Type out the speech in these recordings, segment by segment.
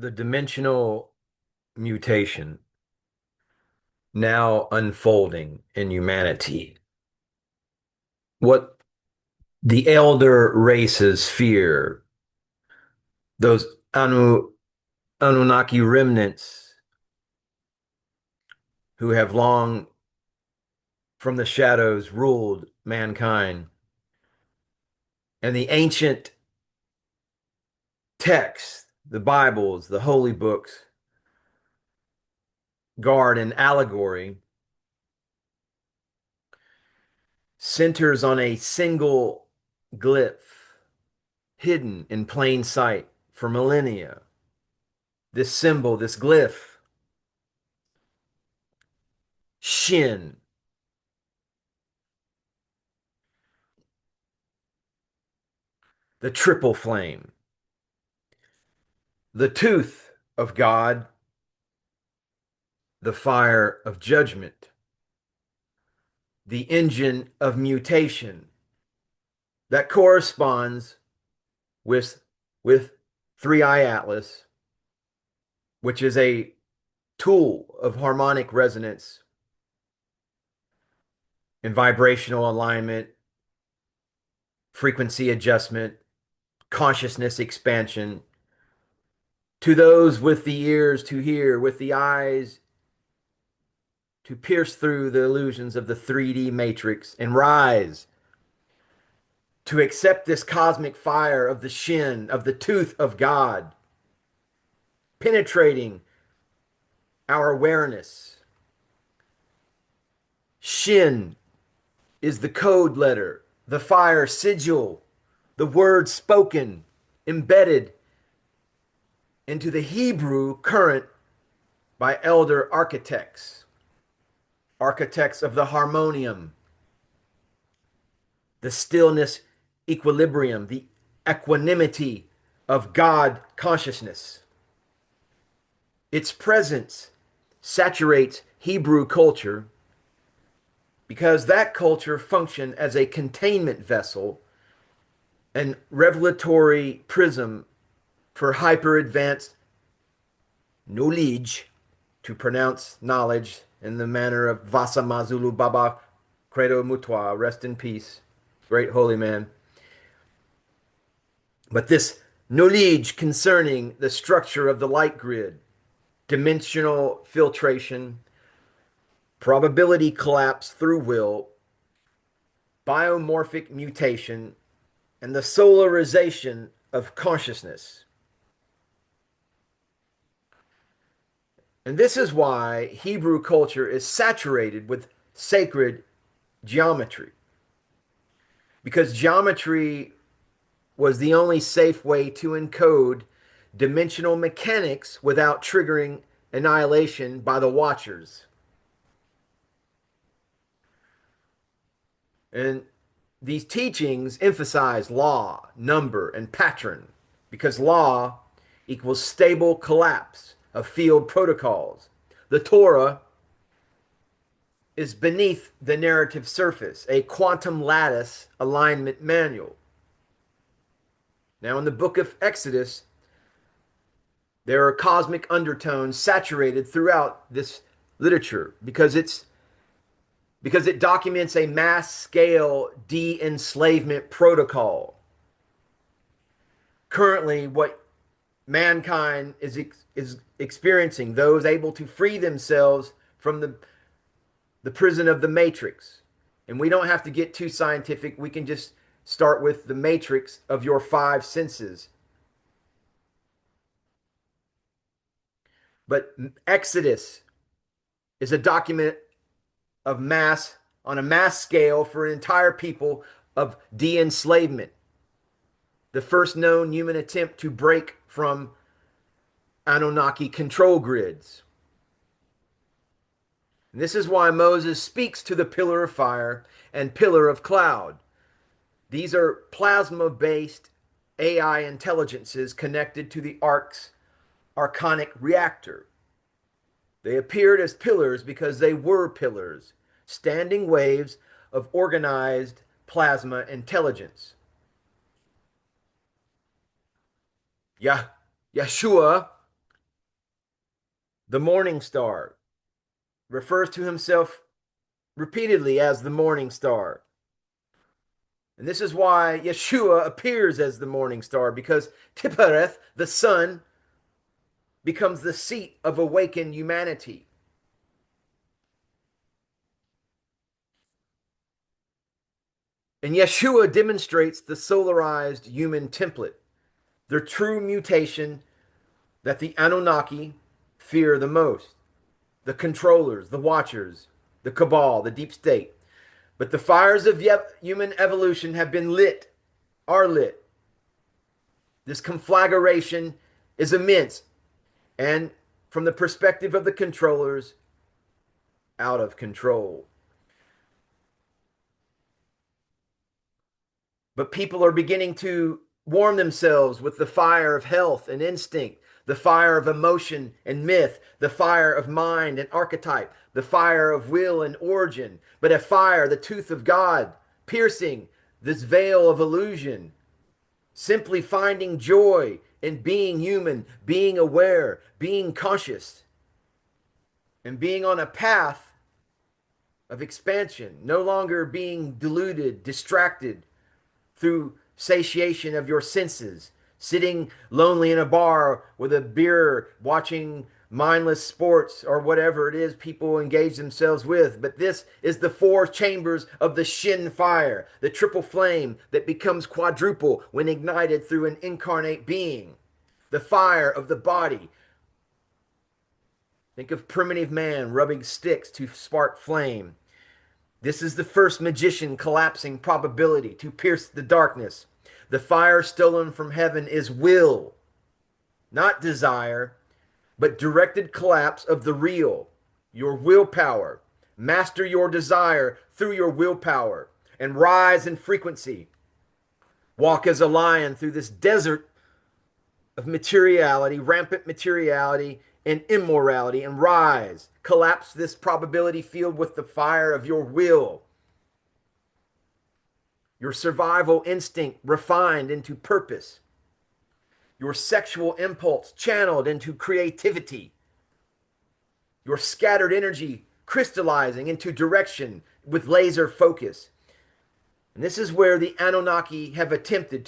the dimensional mutation now unfolding in humanity. What the elder races fear, those Anunnaki remnants who have long from the shadows ruled mankind, and the ancient texts, the Bibles, the holy books, guard and allegory centers on a single glyph hidden in plain sight for millennia. This symbol, this glyph, Shin, the triple flame, the tooth of God, the fire of judgment, the engine of mutation that corresponds with, with Three Eye Atlas, which is a tool of harmonic resonance and vibrational alignment, frequency adjustment, consciousness expansion. To those with the ears to hear, with the eyes to pierce through the illusions of the 3D matrix and rise to accept this cosmic fire of the Shin, of the tooth of God, penetrating our awareness. Shin is the code letter, the fire sigil, the word spoken, embedded into the Hebrew current by elder architects, architects of the harmonium, the stillness, equilibrium, the equanimity of God consciousness. Its presence saturates Hebrew culture because that culture functioned as a containment vessel and revelatory prism for hyper advanced knowledge, to pronounce knowledge in the manner of Vasa Mazulu Baba Credo Mutwa, rest in peace, great holy man. But this knowledge concerning the structure of the light grid, dimensional filtration, probability collapse through will, biomorphic mutation, and the solarization of consciousness. And this is why Hebrew culture is saturated with sacred geometry, because geometry was the only safe way to encode dimensional mechanics without triggering annihilation by the watchers. And these teachings emphasize law, number, and pattern because law equals stable collapse of field protocols. The Torah is beneath the narrative surface, a quantum lattice alignment manual. Now, in the book of Exodus, there are cosmic undertones saturated throughout this literature because it documents a mass scale de-enslavement protocol. Currently, what mankind is experiencing, those able to free themselves from the prison of the matrix. And we don't have to get too scientific. We can just start with the matrix of your five senses. But Exodus is a document of mass on a mass scale for an entire people of de-enslavement. The first known human attempt to break from Anunnaki control grids. And this is why Moses speaks to the pillar of fire and pillar of cloud. These are plasma-based AI intelligences connected to the Ark's archonic reactor. They appeared as pillars because they were pillars, standing waves of organized plasma intelligence. Yeshua The morning star refers to himself repeatedly as the morning star. And this is why Yeshua appears as the morning star, because Tipareth, the sun, becomes the seat of awakened humanity. And Yeshua demonstrates the solarized human template, the true mutation that the Anunnaki fear the most, the controllers, the watchers, the cabal, the deep state. But the fires of human evolution have been lit, are lit. This conflagration is immense, and from the perspective of the controllers, out of control. But people are beginning to warm themselves with the fire of health and instinct, the fire of emotion and myth, the fire of mind and archetype, the fire of will and origin, but a fire, the tooth of God, piercing this veil of illusion, simply finding joy in being human, being aware, being conscious, and being on a path of expansion, no longer being deluded, distracted through satiation of your senses, sitting lonely in a bar with a beer, watching mindless sports or whatever it is people engage themselves with. But this is the four chambers of the Shin fire, the triple flame that becomes quadruple when ignited through an incarnate being. The fire of the body. Think of primitive man rubbing sticks to spark flame. This is the first magician collapsing probability to pierce the darkness. The fire stolen from heaven is will, not desire, but directed collapse of the real, your willpower. Master your desire through your willpower and rise in frequency. Walk as a lion through this desert of materiality, rampant materiality and immorality, and rise. Collapse this probability field with the fire of your will. Your survival instinct refined into purpose. Your sexual impulse channeled into creativity. Your scattered energy crystallizing into direction with laser focus. And this is where the Anunnaki have attempted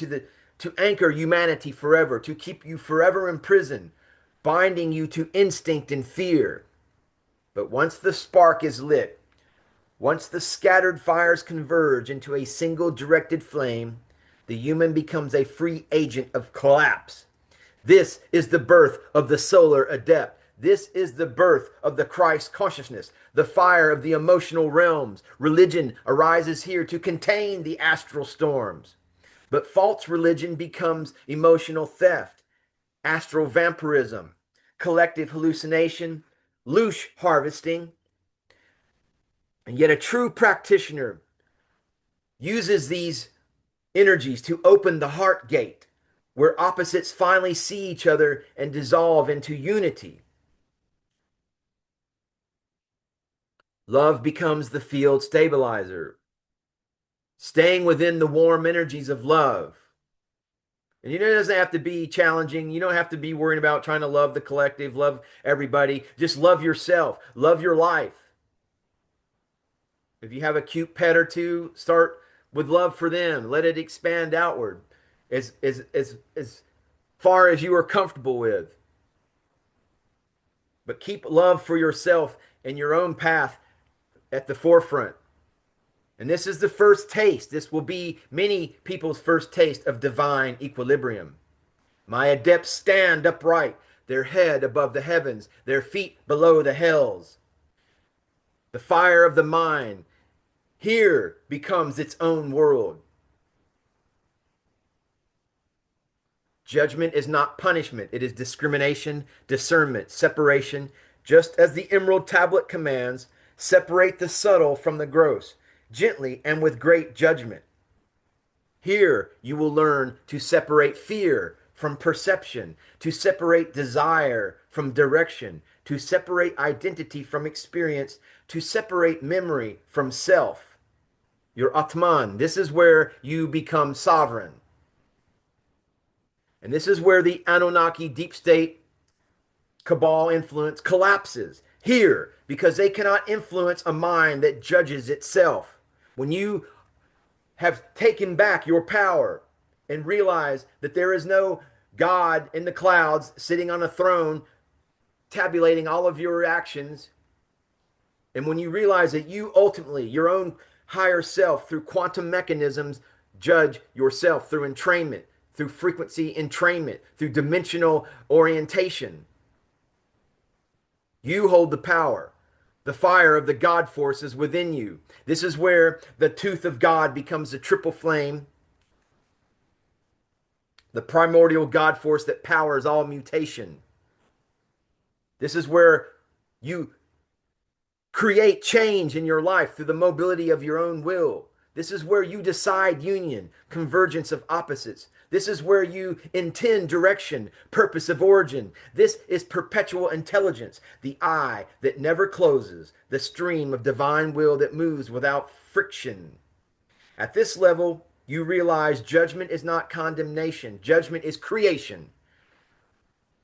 to anchor humanity forever, to keep you forever in prison, binding you to instinct and fear. But once the spark is lit, once the scattered fires converge into a single directed flame, the human becomes a free agent of collapse. This is the birth of the solar adept. This is the birth of the Christ consciousness, the fire of the emotional realms. Religion arises here to contain the astral storms. But false religion becomes emotional theft, astral vampirism, collective hallucination, loosh harvesting. And yet a true practitioner uses these energies to open the heart gate, where opposites finally see each other and dissolve into unity. Love becomes the field stabilizer, staying within the warm energies of love. And it doesn't have to be challenging. You don't have to be worrying about trying to love the collective, love everybody. Just love yourself, love your life. If you have a cute pet or two, start with love for them. Let it expand outward as far as you are comfortable with. But keep love for yourself and your own path at the forefront. And this is the first taste. This will be many people's first taste of divine equilibrium. My adepts stand upright, their head above the heavens, their feet below the hells. The fire of the mind here becomes its own world. Judgment is not punishment. It is discrimination, discernment, separation. Just as the Emerald Tablet commands, separate the subtle from the gross, gently and with great judgment. Here you will learn to separate fear from perception, to separate desire from direction, to separate identity from experience, to separate memory from self. Your Atman. This is where you become sovereign. And this is where the Anunnaki deep state cabal influence collapses here because they cannot influence a mind that judges itself. When you have taken back your power and realize that there is no God in the clouds sitting on a throne tabulating all of your actions, and when you realize that you ultimately, your own higher self, through quantum mechanisms, judge yourself through entrainment, through frequency entrainment, through dimensional orientation, you hold the power. The fire of the God force is within you. This is where the tooth of God becomes a triple flame, the primordial God force that powers all mutation. This is where you create change in your life through the mobility of your own will. This is where you decide union, convergence of opposites. This is where you intend direction, purpose of origin. This is perpetual intelligence, the eye that never closes, the stream of divine will that moves without friction. At this level, you realize judgment is not condemnation, judgment is creation.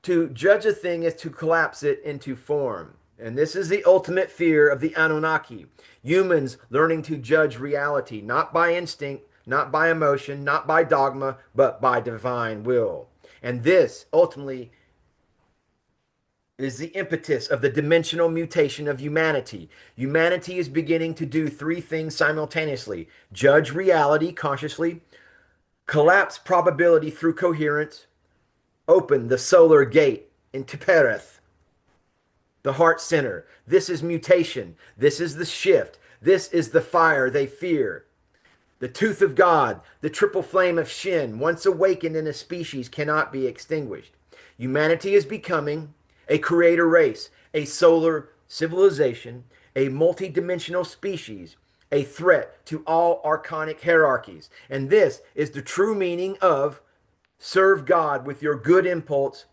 To judge a thing is to collapse it into form. And this is the ultimate fear of the Anunnaki. Humans learning to judge reality, not by instinct, not by emotion, not by dogma, but by divine will. And this ultimately is the impetus of the dimensional mutation of humanity. Humanity is beginning to do three things simultaneously: judge reality consciously, collapse probability through coherence, open the solar gate into Pereth, the heart center. This is mutation. This is the shift. This is the fire they fear. The tooth of God, the triple flame of Shin, once awakened in a species, cannot be extinguished. Humanity is becoming a creator race, a solar civilization, a multidimensional species, a threat to all archonic hierarchies. And this is the true meaning of serve God with your good impulse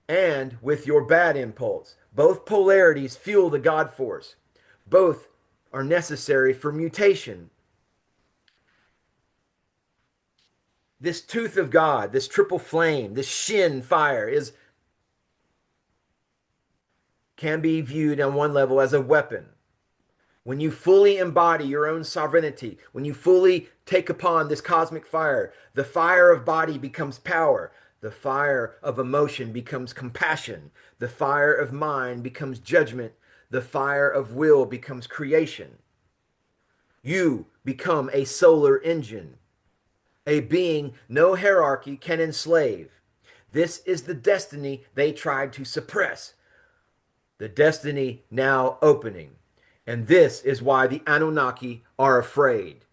and with your bad impulse. Both polarities fuel the God force. Both are necessary for mutation. This tooth of God, this triple flame, this Shin fire can be viewed on one level as a weapon. When you fully embody your own sovereignty, when you fully take upon this cosmic fire, the fire of body becomes power. The fire of emotion becomes compassion. The fire of mind becomes judgment. The fire of will becomes creation. You become a solar engine, a being no hierarchy can enslave. This is the destiny they tried to suppress. The destiny now opening. And this is why the Anunnaki are afraid.